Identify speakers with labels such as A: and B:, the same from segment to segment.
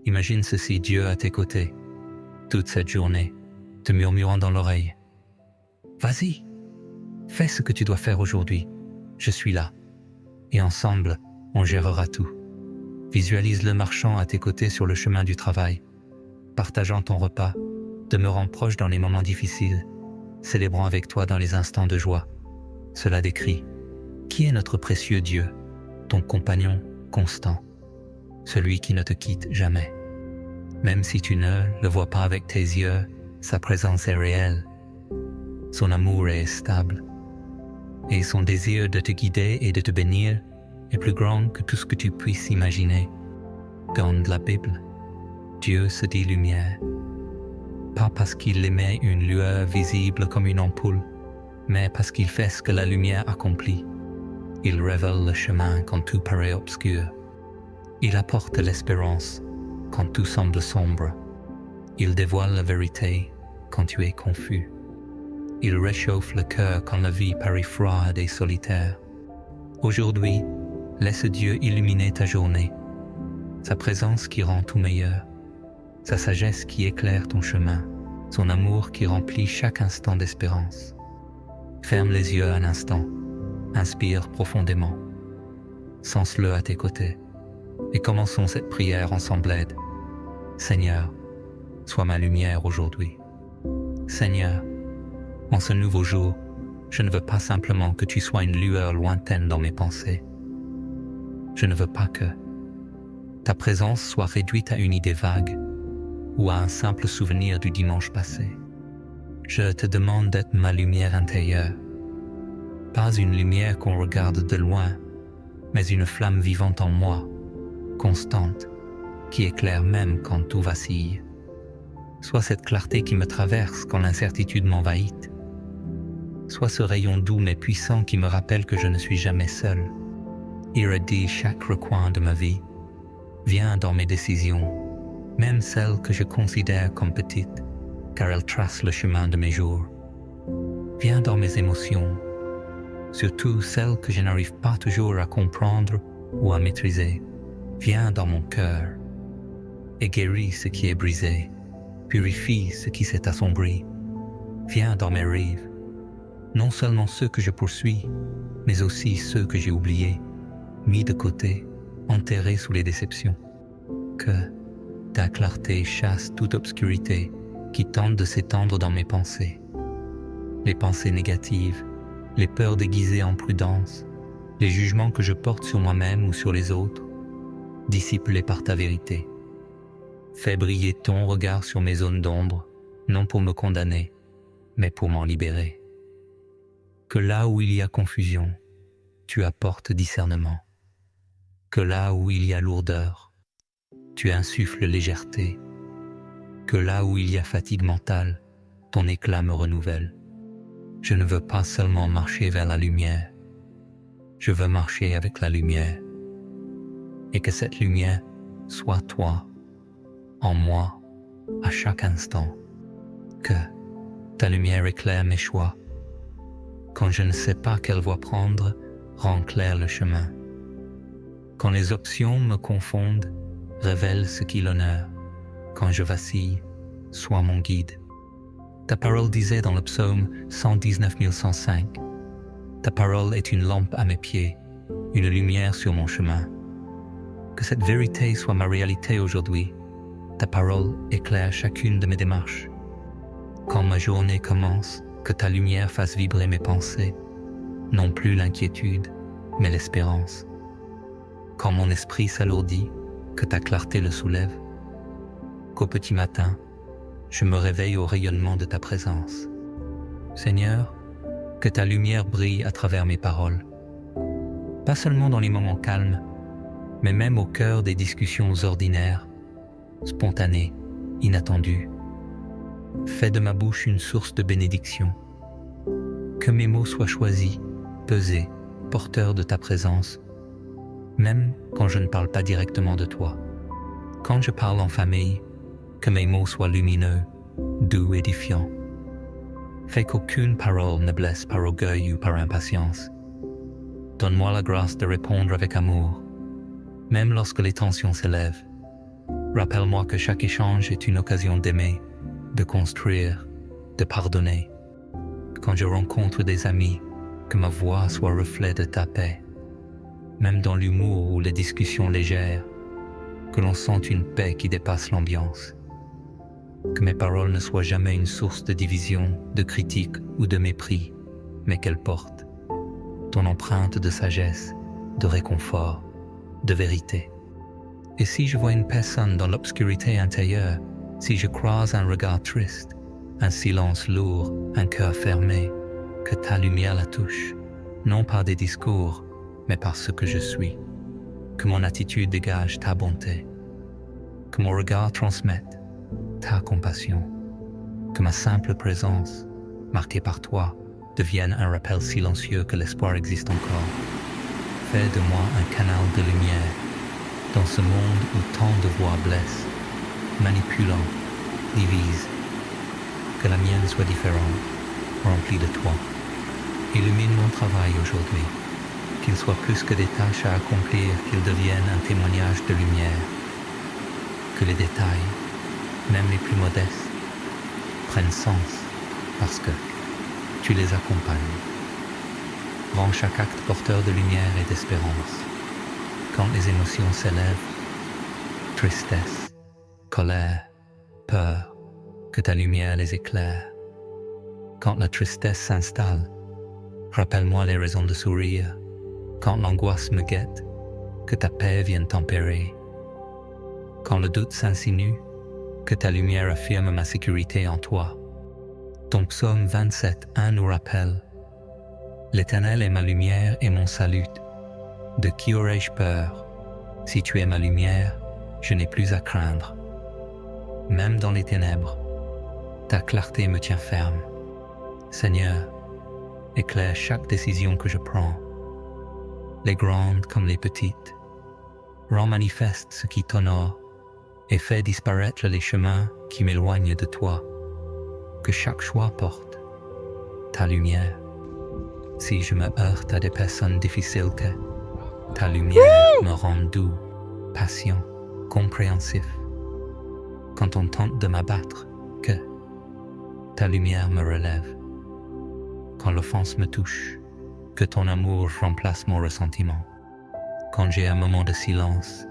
A: Imagine ceci, Dieu à tes côtés, toute cette journée, te murmurant dans l'oreille. Vas-y, fais ce que tu dois faire aujourd'hui, je suis là. Et ensemble, on gérera tout. Visualise-le marchant à tes côtés sur le chemin du travail, partageant ton repas, demeurant proche dans les moments difficiles, célébrant avec toi dans les instants de joie. Cela décrit qui est notre précieux Dieu, ton compagnon constant, celui qui ne te quitte jamais. Même si tu ne le vois pas avec tes yeux, sa présence est réelle. Son amour est stable. Et son désir de te guider et de te bénir est plus grand que tout ce que tu puisses imaginer. Dans la Bible, Dieu se dit lumière. Pas parce qu'il émet une lueur visible comme une ampoule, mais parce qu'il fait ce que la lumière accomplit. Il révèle le chemin quand tout paraît obscur. Il apporte l'espérance quand tout semble sombre. Il dévoile la vérité quand tu es confus. Il réchauffe le cœur quand la vie paraît froide et solitaire. Aujourd'hui, laisse Dieu illuminer ta journée. Sa présence qui rend tout meilleur. Sa sagesse qui éclaire ton chemin. Son amour qui remplit chaque instant d'espérance. Ferme les yeux un instant. Inspire profondément. Sens-le à tes côtés. Et commençons cette prière ensemble. Aide. Seigneur, sois ma lumière aujourd'hui. Seigneur, en ce nouveau jour, je ne veux pas simplement que tu sois une lueur lointaine dans mes pensées. Je ne veux pas que ta présence soit réduite à une idée vague ou à un simple souvenir du dimanche passé. Je te demande d'être ma lumière intérieure. Pas une lumière qu'on regarde de loin, mais une flamme vivante en moi, constante, qui éclaire même quand tout vacille. Sois cette clarté qui me traverse quand l'incertitude m'envahit. Sois ce rayon doux mais puissant qui me rappelle que je ne suis jamais seul. Irradie chaque recoin de ma vie. Viens dans mes décisions, même celles que je considère comme petites, car elles tracent le chemin de mes jours. Viens dans mes émotions, surtout celles que je n'arrive pas toujours à comprendre ou à maîtriser. Viens dans mon cœur et guéris ce qui est brisé, purifie ce qui s'est assombri. Viens dans mes rêves, non seulement ceux que je poursuis, mais aussi ceux que j'ai oubliés, mis de côté, enterrés sous les déceptions. Que ta clarté chasse toute obscurité qui tente de s'étendre dans mes pensées. Les pensées négatives, les peurs déguisées en prudence, les jugements que je porte sur moi-même ou sur les autres, dissipe-les par ta vérité. Fais briller ton regard sur mes zones d'ombre, non pour me condamner, mais pour m'en libérer. Que là où il y a confusion, tu apportes discernement. Que là où il y a lourdeur, tu insuffles légèreté. Que là où il y a fatigue mentale, ton éclat me renouvelle. Je ne veux pas seulement marcher vers la lumière, je veux marcher avec la lumière. Et que cette lumière soit toi, en moi, à chaque instant. Que ta lumière éclaire mes choix. Quand je ne sais pas quelle voie prendre, rends clair le chemin. Quand les options me confondent, révèle ce qui l'honore. Quand je vacille, sois mon guide. Ta parole disait dans le psaume 119 105, « Ta parole est une lampe à mes pieds, une lumière sur mon chemin. » Que cette vérité soit ma réalité aujourd'hui. Ta parole éclaire chacune de mes démarches. Quand ma journée commence, que ta lumière fasse vibrer mes pensées, non plus l'inquiétude, mais l'espérance. Quand mon esprit s'alourdit, que ta clarté le soulève. Qu'au petit matin, je me réveille au rayonnement de ta présence. Seigneur, que ta lumière brille à travers mes paroles. Pas seulement dans les moments calmes, mais même au cœur des discussions ordinaires, spontanées, inattendues. Fais de ma bouche une source de bénédiction. Que mes mots soient choisis, pesés, porteurs de ta présence, même quand je ne parle pas directement de toi. Quand je parle en famille, que mes mots soient lumineux, doux, édifiants. Fais qu'aucune parole ne blesse par orgueil ou par impatience. Donne-moi la grâce de répondre avec amour, même lorsque les tensions s'élèvent. Rappelle-moi que chaque échange est une occasion d'aimer, de construire, de pardonner. Quand je rencontre des amis, que ma voix soit reflet de ta paix. Même dans l'humour ou les discussions légères, que l'on sente une paix qui dépasse l'ambiance. Que mes paroles ne soient jamais une source de division, de critique ou de mépris, mais qu'elles portent ton empreinte de sagesse, de réconfort, de vérité. Et si je vois une personne dans l'obscurité intérieure, si je croise un regard triste, un silence lourd, un cœur fermé, que ta lumière la touche, non par des discours, mais par ce que je suis. Que mon attitude dégage ta bonté. Que mon regard transmette ta compassion. Que ma simple présence, marquée par toi, devienne un rappel silencieux que l'espoir existe encore. Fais de moi un canal de lumière dans ce monde où tant de voix blessent, manipulant, divisent. Que la mienne soit différente, remplie de toi. Illumine mon travail aujourd'hui, qu'il soit plus que des tâches à accomplir, qu'il devienne un témoignage de lumière. Que les détails, même les plus modestes, prennent sens parce que tu les accompagnes. Rends chaque acte porteur de lumière et d'espérance. Quand les émotions s'élèvent, tristesse, colère, peur, que ta lumière les éclaire. Quand la tristesse s'installe, rappelle-moi les raisons de sourire. Quand l'angoisse me guette, que ta paix vienne tempérer. Quand le doute s'insinue, que ta lumière affirme ma sécurité en toi. Ton psaume 27:1 nous rappelle: L'Éternel est ma lumière et mon salut. De qui aurais-je peur? Si tu es ma lumière, je n'ai plus à craindre. Même dans les ténèbres, ta clarté me tient ferme. Seigneur, éclaire chaque décision que je prends, les grandes comme les petites. Rends manifeste ce qui t'honore et fais disparaître les chemins qui m'éloignent de toi. Que chaque choix porte ta lumière. Si je me heurte à des personnes difficiles, que ta lumière me rende doux, patient, compréhensif. Quand on tente de m'abattre, que ta lumière me relève. Quand l'offense me touche, que ton amour remplace mon ressentiment. Quand j'ai un moment de silence,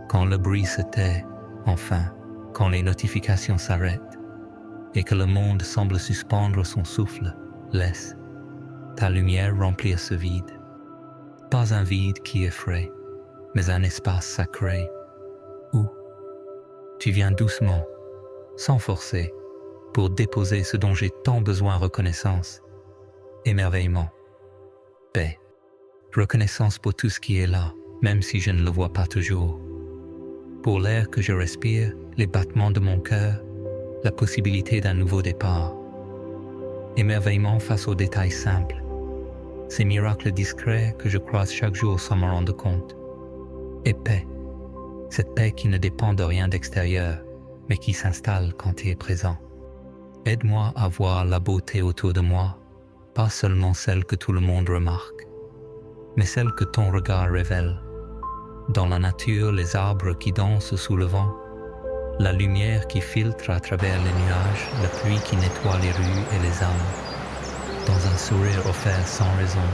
A: quand le bruit se tait, enfin, quand les notifications s'arrêtent et que le monde semble suspendre son souffle, laisse ta lumière remplir ce vide. Pas un vide qui effraie, mais un espace sacré où tu viens doucement, sans forcer, pour déposer ce dont j'ai tant besoin: reconnaissance, émerveillement, paix. Reconnaissance pour tout ce qui est là, même si je ne le vois pas toujours. Pour l'air que je respire, les battements de mon cœur, la possibilité d'un nouveau départ. Émerveillement face aux détails simples, ces miracles discrets que je croise chaque jour sans m'en rendre compte. Et paix, cette paix qui ne dépend de rien d'extérieur, mais qui s'installe quand tu es présent. Aide-moi à voir la beauté autour de moi, pas seulement celle que tout le monde remarque, mais celle que ton regard révèle. Dans la nature, les arbres qui dansent sous le vent, la lumière qui filtre à travers les nuages, la pluie qui nettoie les rues et les âmes. Dans un sourire offert sans raison,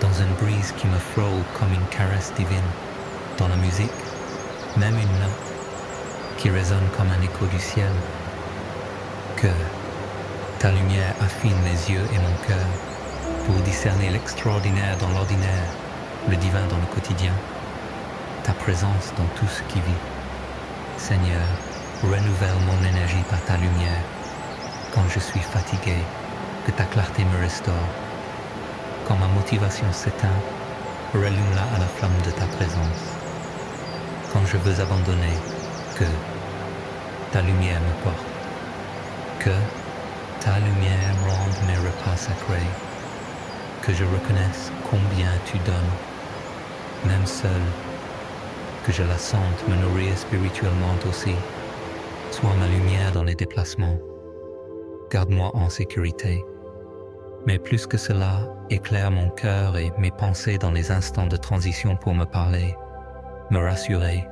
A: dans une brise qui me frôle comme une caresse divine, dans la musique, même une note qui résonne comme un écho du ciel. Que ta lumière affine mes yeux et mon cœur pour discerner l'extraordinaire dans l'ordinaire, le divin dans le quotidien, ta présence dans tout ce qui vit. Seigneur, renouvelle mon énergie par ta lumière. Quand je suis fatigué, que ta clarté me restaure. Quand ma motivation s'éteint, rallume-la à la flamme de ta présence. Quand je veux abandonner, que ta lumière me porte. Que ta lumière rende mes repas sacrés. Que je reconnaisse combien tu donnes, même seul. Que je la sente me nourrir spirituellement aussi. Sois ma lumière dans les déplacements. Garde-moi en sécurité. Mais plus que cela, éclaire mon cœur et mes pensées dans les instants de transition pour me parler, me rassurer,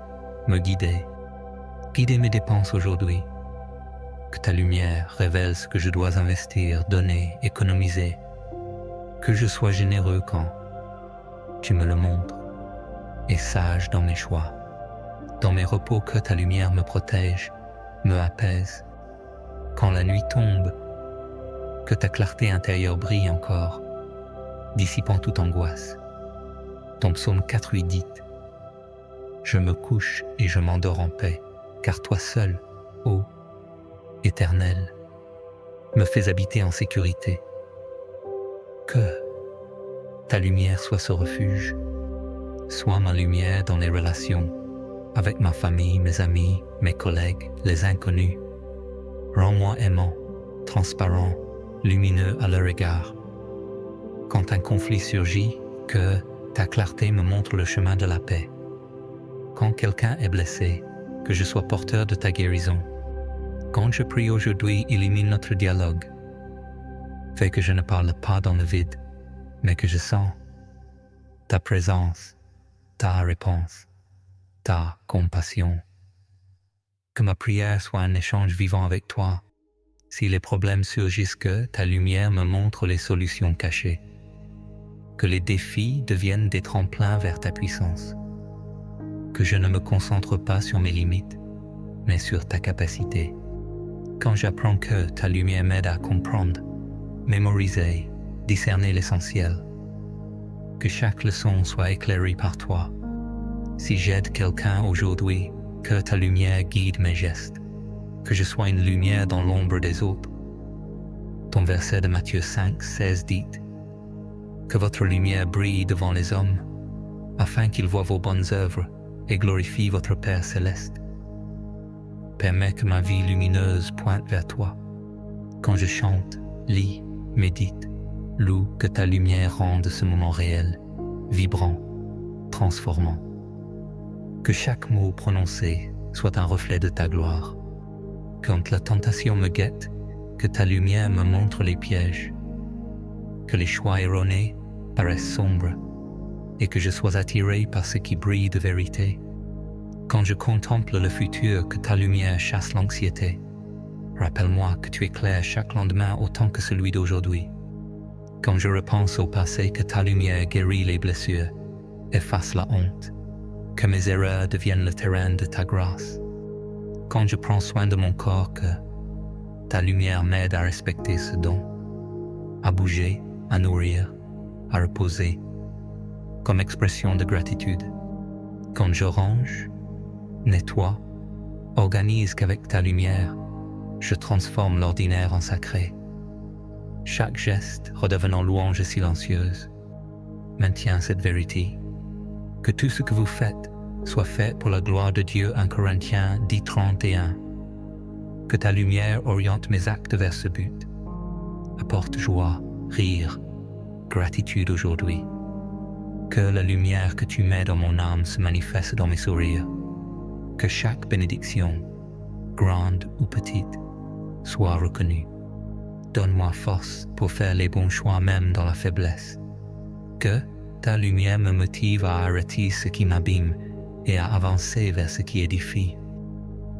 A: me guider. Guidez mes dépenses aujourd'hui. Que ta lumière révèle ce que je dois investir, donner, économiser. Que je sois généreux quand tu me le montres et sage dans mes choix. Dans mes repos, que ta lumière me protège, me apaise. Quand la nuit tombe, que ta clarté intérieure brille encore, dissipant toute angoisse. Ton psaume 4:8 dit « Je me couche et je m'endors en paix, car toi seul, ô Éternel, me fais habiter en sécurité. Que ta lumière soit ce refuge, soit ma lumière dans les relations, avec ma famille, mes amis, mes collègues, les inconnus. Rends-moi aimant, transparent, lumineux à leur égard. Quand un conflit surgit, que ta clarté me montre le chemin de la paix. Quand quelqu'un est blessé, que je sois porteur de ta guérison. Quand je prie aujourd'hui, illumine notre dialogue. Fais que je ne parle pas dans le vide, mais que je sens ta présence, ta réponse, ta compassion. Que ma prière soit un échange vivant avec toi. Si les problèmes surgissent, que ta lumière me montre les solutions cachées. Que les défis deviennent des tremplins vers ta puissance. Que je ne me concentre pas sur mes limites, mais sur ta capacité. Quand j'apprends que ta lumière m'aide à comprendre, mémoriser, discerner l'essentiel. Que chaque leçon soit éclairée par toi. Si j'aide quelqu'un aujourd'hui, que ta lumière guide mes gestes. Que je sois une lumière dans l'ombre des autres. Ton verset de Matthieu 5:16 dit « Que votre lumière brille devant les hommes, afin qu'ils voient vos bonnes œuvres et glorifient votre Père céleste. » Permets que ma vie lumineuse pointe vers toi. Quand je chante, lis, médite, loue, que ta lumière rende ce moment réel, vibrant, transformant. Que chaque mot prononcé soit un reflet de ta gloire. Quand la tentation me guette, que ta lumière me montre les pièges. Que les choix erronés paraissent sombres et que je sois attiré par ce qui brille de vérité. Quand je contemple le futur, que ta lumière chasse l'anxiété. Rappelle-moi que tu éclaires chaque lendemain autant que celui d'aujourd'hui. Quand je repense au passé, que ta lumière guérit les blessures, efface la honte. Que mes erreurs deviennent le terrain de ta grâce. Quand je prends soin de mon corps, que ta lumière m'aide à respecter ce don, à bouger, à nourrir, à reposer, comme expression de gratitude. Quand je range, nettoie, organise, qu'avec ta lumière, je transforme l'ordinaire en sacré. Chaque geste, redevenant louange silencieuse, maintient cette vérité. Que tout ce que vous faites soit fait pour la gloire de Dieu. 1 Corinthiens 10:31. Que ta lumière oriente mes actes vers ce but. Apporte joie, rire, gratitude aujourd'hui. Que la lumière que tu mets dans mon âme se manifeste dans mes sourires. Que chaque bénédiction, grande ou petite, soit reconnue. Donne-moi force pour faire les bons choix même dans la faiblesse. Que ta lumière me motive à arrêter ce qui m'abîme et à avancer vers ce qui édifie.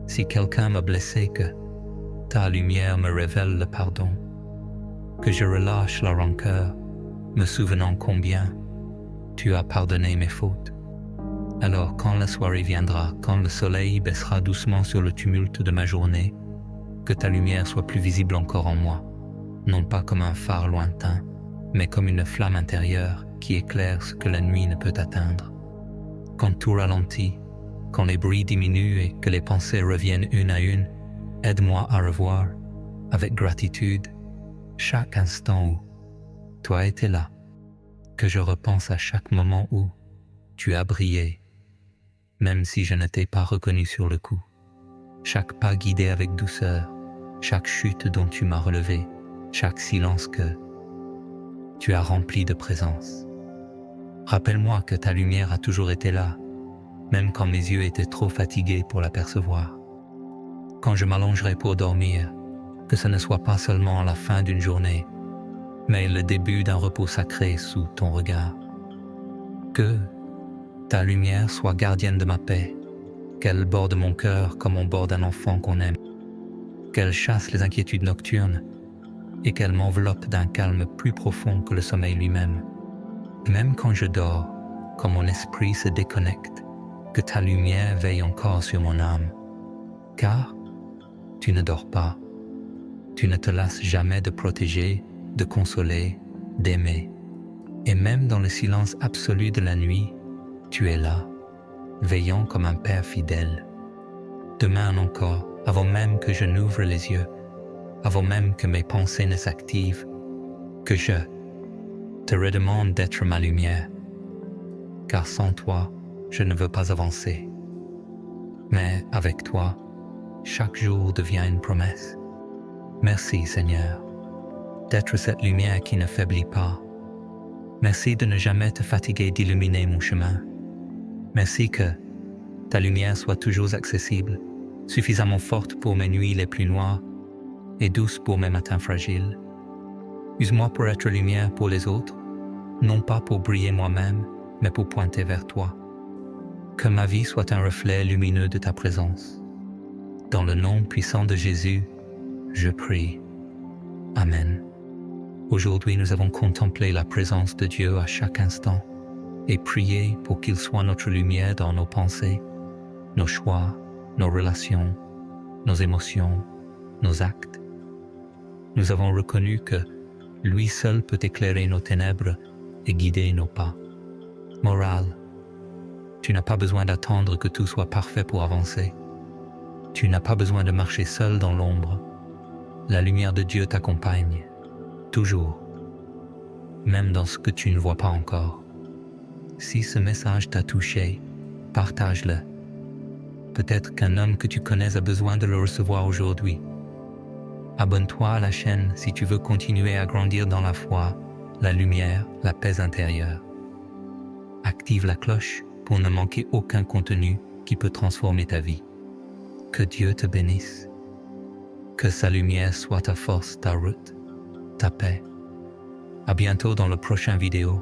A: Si quelqu'un m'a blessé, que ta lumière me révèle le pardon. Que je relâche la rancœur, me souvenant combien tu as pardonné mes fautes. Alors quand la soirée viendra, quand le soleil baissera doucement sur le tumulte de ma journée, que ta lumière soit plus visible encore en moi, non pas comme un phare lointain, mais comme une flamme intérieure qui éclaire ce que la nuit ne peut atteindre. Quand tout ralentit, quand les bruits diminuent et que les pensées reviennent une à une, aide-moi à revoir, avec gratitude, chaque instant où toi étais là. Que je repense à chaque moment où tu as brillé, même si je ne t'ai pas reconnu sur le coup. Chaque pas guidé avec douceur, chaque chute dont tu m'as relevé, chaque silence que tu as rempli de présence. Rappelle-moi que ta lumière a toujours été là, même quand mes yeux étaient trop fatigués pour l'apercevoir. Quand je m'allongerai pour dormir, que ce ne soit pas seulement la fin d'une journée, mais le début d'un repos sacré sous ton regard. Que ta lumière soit gardienne de ma paix, qu'elle borde mon cœur comme on borde un enfant qu'on aime, qu'elle chasse les inquiétudes nocturnes et qu'elle m'enveloppe d'un calme plus profond que le sommeil lui-même. Même quand je dors, quand mon esprit se déconnecte, que ta lumière veille encore sur mon âme. Car tu ne dors pas, tu ne te lasses jamais de protéger, de consoler, d'aimer. Et même dans le silence absolu de la nuit, tu es là, veillant comme un père fidèle. Demain encore, avant même que je n'ouvre les yeux, avant même que mes pensées ne s'activent, que je te redemande d'être ma lumière, car sans toi, je ne veux pas avancer. Mais avec toi, chaque jour devient une promesse. Merci Seigneur, d'être cette lumière qui ne faiblit pas. Merci de ne jamais te fatiguer d'illuminer mon chemin. Merci que ta lumière soit toujours accessible, suffisamment forte pour mes nuits les plus noires et douce pour mes matins fragiles. Use-moi pour être lumière pour les autres, non pas pour briller moi-même, mais pour pointer vers toi. Que ma vie soit un reflet lumineux de ta présence. Dans le nom puissant de Jésus, je prie. Amen. Aujourd'hui, nous avons contemplé la présence de Dieu à chaque instant et prié pour qu'il soit notre lumière dans nos pensées, nos choix, nos relations, nos émotions, nos actes. Nous avons reconnu que lui seul peut éclairer nos ténèbres et guider nos pas. Morale, tu n'as pas besoin d'attendre que tout soit parfait pour avancer. Tu n'as pas besoin de marcher seul dans l'ombre. La lumière de Dieu t'accompagne, toujours, même dans ce que tu ne vois pas encore. Si ce message t'a touché, partage-le. Peut-être qu'un homme que tu connais a besoin de le recevoir aujourd'hui. Abonne-toi à la chaîne si tu veux continuer à grandir dans la foi, la lumière, la paix intérieure. Active la cloche pour ne manquer aucun contenu qui peut transformer ta vie. Que Dieu te bénisse. Que sa lumière soit ta force, ta route, ta paix. À bientôt dans le prochain vidéo.